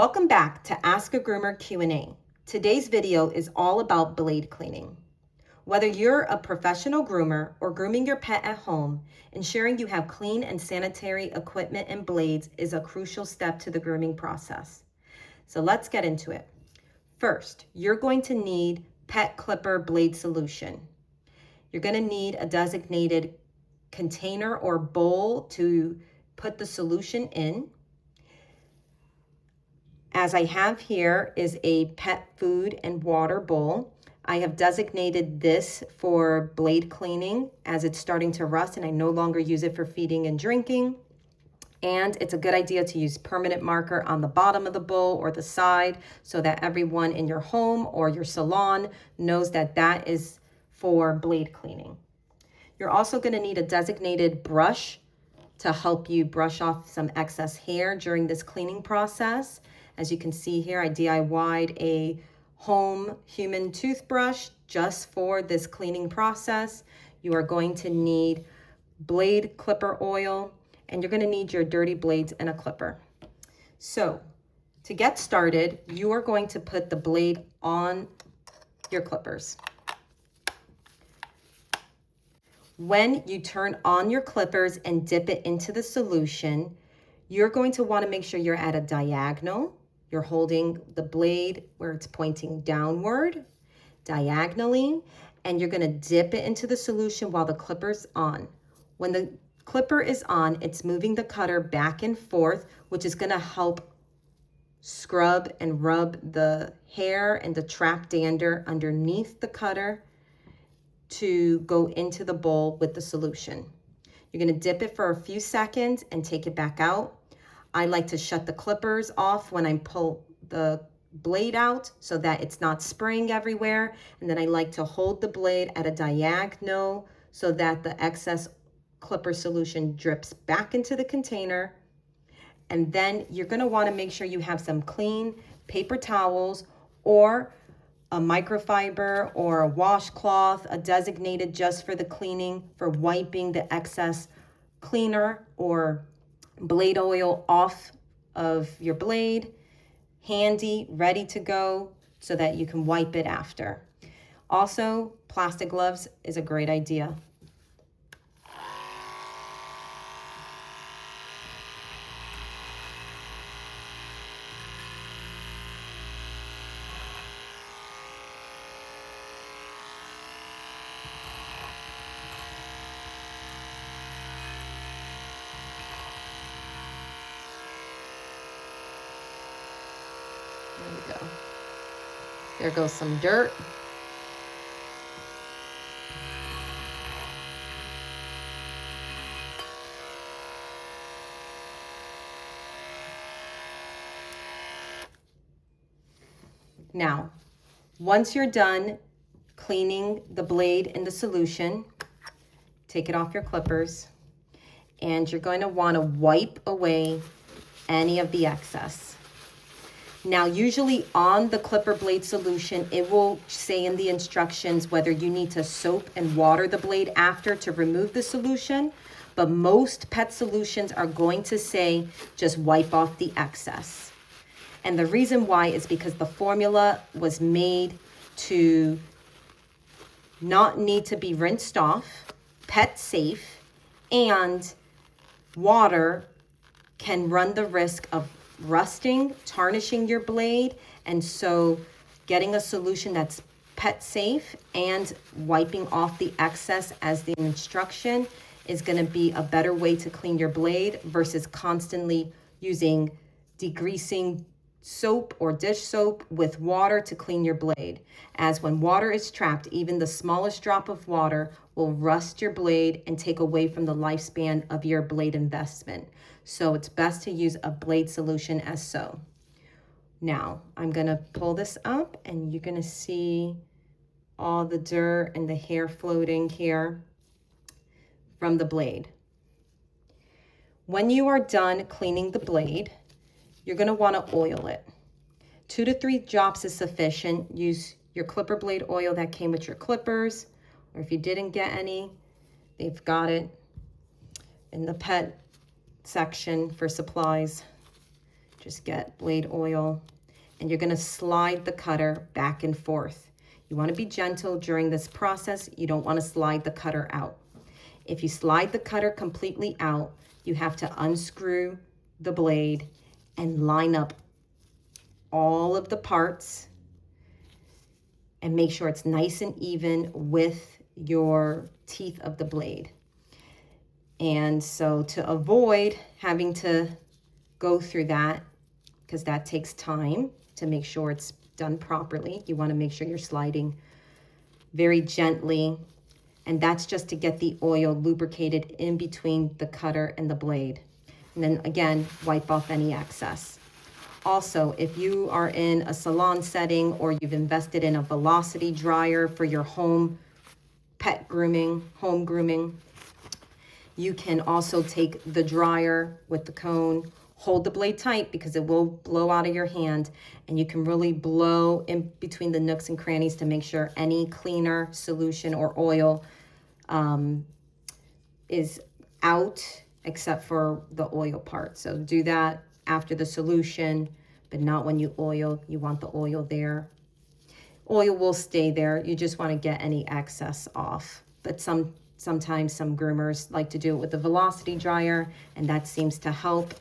Welcome back to Ask a Groomer Q&A. Today's video is all about blade cleaning. Whether you're a professional groomer or grooming your pet at home, ensuring you have clean and sanitary equipment and blades is a crucial step to the grooming process. So let's get into it. First, you're going to need pet clipper blade solution. You're going to need a designated container or bowl to put the solution in. As I have here is a pet food and water bowl. I have designated this for blade cleaning as it's starting to rust and I no longer use it for feeding and drinking. And it's a good idea to use permanent marker on the bottom of the bowl or the side so that everyone in your home or your salon knows that that is for blade cleaning. You're also going to need a designated brush to help you brush off some excess hair during this cleaning process. As you can see here, I DIY'd a home human toothbrush just for this cleaning process. You are going to need blade clipper oil, and you're going to need your dirty blades and a clipper. So to get started, you are going to put the blade on your clippers. When you turn on your clippers and dip it into the solution, you're going to want to make sure you're at a diagonal. You're holding the blade where it's pointing downward, diagonally, and you're going to dip it into the solution while the clipper's on. When the clipper is on, it's moving the cutter back and forth, which is going to help scrub and rub the hair and the trapped dander underneath the cutter to go into the bowl with the solution. You're going to dip it for a few seconds and take it back out. I like to shut the clippers off when I pull the blade out so that it's not spraying everywhere. And then I like to hold the blade at a diagonal so that the excess clipper solution drips back into the container. And then you're going to want to make sure you have some clean paper towels or a microfiber or a washcloth, a designated just for the cleaning, for wiping the excess cleaner or blade oil off of your blade, handy, ready to go so that you can wipe it after. Also, plastic gloves is a great idea. There we go. There goes some dirt. Now, once you're done cleaning the blade in the solution, take it off your clippers, and you're going to want to wipe away any of the excess. Now, usually on the clipper blade solution, it will say in the instructions whether you need to soap and water the blade after to remove the solution, but most pet solutions are going to say just wipe off the excess. And the reason why is because the formula was made to not need to be rinsed off, pet safe, and water can run the risk of rusting, tarnishing your blade, and so getting a solution that's pet safe and wiping off the excess as the instruction is going to be a better way to clean your blade versus constantly using degreasing soap or dish soap with water to clean your blade. As when water is trapped, even the smallest drop of water will rust your blade and take away from the lifespan of your blade investment. So it's best to use a blade solution as so. Now I'm going to pull this up and you're going to see all the dirt and the hair floating here from the blade. When you are done cleaning the blade, you're going to want to oil it. 2 to 3 drops is sufficient. Use your clipper blade oil that came with your clippers, or if you didn't get any, they've got it in the pet section for supplies. Just get blade oil, and you're gonna slide the cutter back and forth. You wanna be gentle during this process. You don't wanna slide the cutter out. If you slide the cutter completely out, you have to unscrew the blade and line up all of the parts and make sure it's nice and even with your teeth of the blade. And so to avoid having to go through that, because that takes time to make sure it's done properly, you want to make sure you're sliding very gently, and that's just to get the oil lubricated in between the cutter and the blade. And then again, wipe off any excess. Also, if you are in a salon setting or you've invested in a velocity dryer for your home pet grooming, home grooming, you can also take the dryer with the cone, hold the blade tight because it will blow out of your hand, and you can really blow in between the nooks and crannies to make sure any cleaner, solution, or oil is out except for the oil part. So do that after the solution, but not when you oil. You want the oil there. Oil will stay there. You just want to get any excess off. But sometimes some groomers like to do it with the velocity dryer, and that seems to help.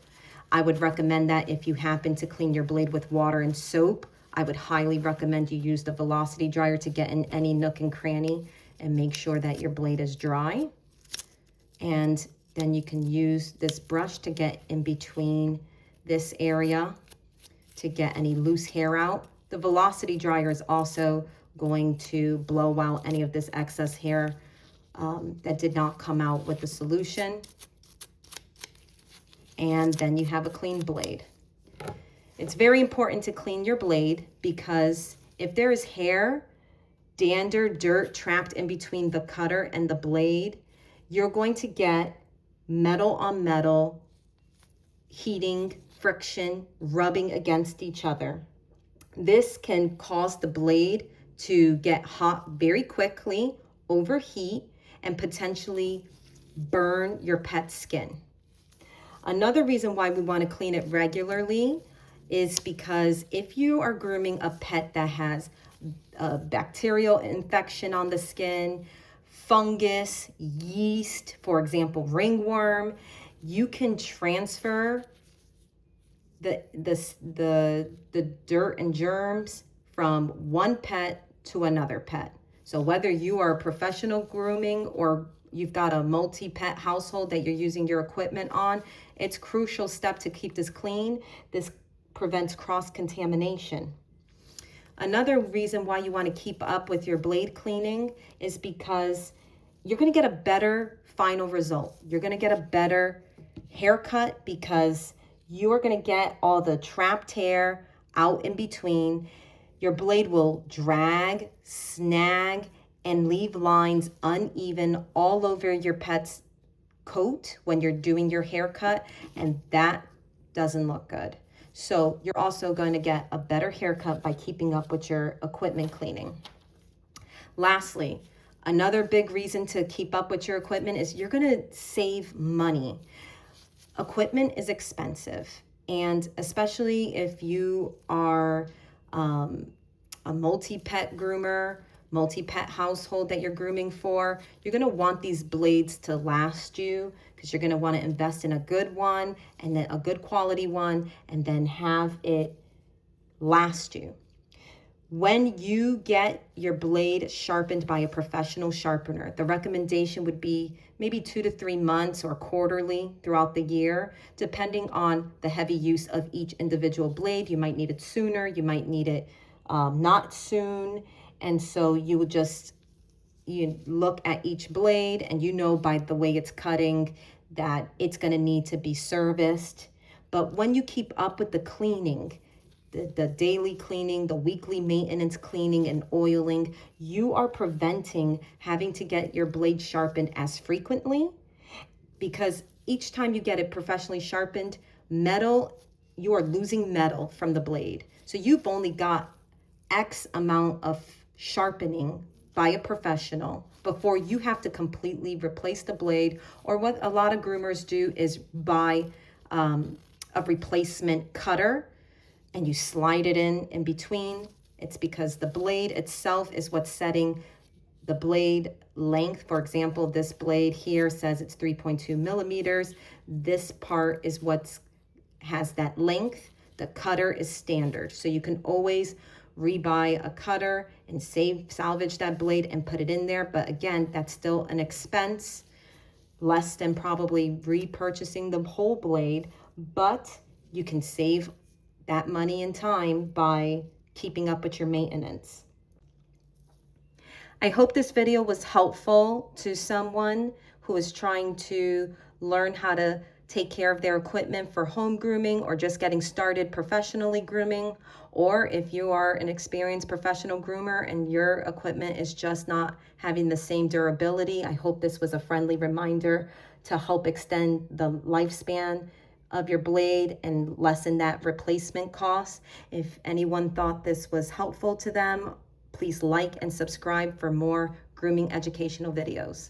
I would recommend that if you happen to clean your blade with water and soap, I would highly recommend you use the velocity dryer to get in any nook and cranny and make sure that your blade is dry. And then you can use this brush to get in between this area to get any loose hair out. The velocity dryer is also going to blow out any of this excess hair that did not come out with the solution. And then you have a clean blade. It's very important to clean your blade because if there is hair, dander, dirt trapped in between the cutter and the blade, you're going to get metal on metal, heating, friction, rubbing against each other. This can cause the blade to get hot very quickly, overheat, and potentially burn your pet's skin. Another reason why we want to clean it regularly is because if you are grooming a pet that has a bacterial infection on the skin, fungus, yeast, for example, ringworm, you can transfer the dirt and germs from one pet to another pet. So whether you are a professional grooming or you've got a multi-pet household that you're using your equipment on, it's a crucial step to keep this clean. This prevents cross-contamination. Another reason why you want to keep up with your blade cleaning is because you're going to get a better final result. You're going to get a better haircut because you are going to get all the trapped hair out in between. Your blade will drag, snag, and leave lines uneven all over your pet's coat when you're doing your haircut, and that doesn't look good. So you're also going to get a better haircut by keeping up with your equipment cleaning. Lastly, another big reason to keep up with your equipment is you're going to save money. Equipment is expensive, and especially if you are a multi-pet groomer, multi-pet household that you're grooming for, you're going to want these blades to last you because you're going to want to invest in a good one and then a good quality one and then have it last you. When you get your blade sharpened by a professional sharpener, the recommendation would be maybe 2 to 3 months or quarterly throughout the year, depending on the heavy use of each individual blade. You might need it sooner, you might need it not soon. And so you would you look at each blade and you know by the way it's cutting that it's going to need to be serviced. But when you keep up with the cleaning, the daily cleaning, the weekly maintenance cleaning and oiling, you are preventing having to get your blade sharpened as frequently, because each time you get it professionally sharpened, you are losing metal from the blade. So you've only got X amount of sharpening by a professional before you have to completely replace the blade. Or what a lot of groomers do is buy a replacement cutter and you slide it in between, it's because the blade itself is what's setting the blade length. For example, this blade here says it's 3.2 millimeters. This part is what has that length. The cutter is standard. So you can always rebuy a cutter and salvage that blade and put it in there. But again, that's still an expense, less than probably repurchasing the whole blade, but you can save that money and time by keeping up with your maintenance. I hope this video was helpful to someone who is trying to learn how to take care of their equipment for home grooming or just getting started professionally grooming. Or if you are an experienced professional groomer and your equipment is just not having the same durability, I hope this was a friendly reminder to help extend the lifespan of your blade and lessen that replacement cost. If anyone thought this was helpful to them, please like and subscribe for more grooming educational videos.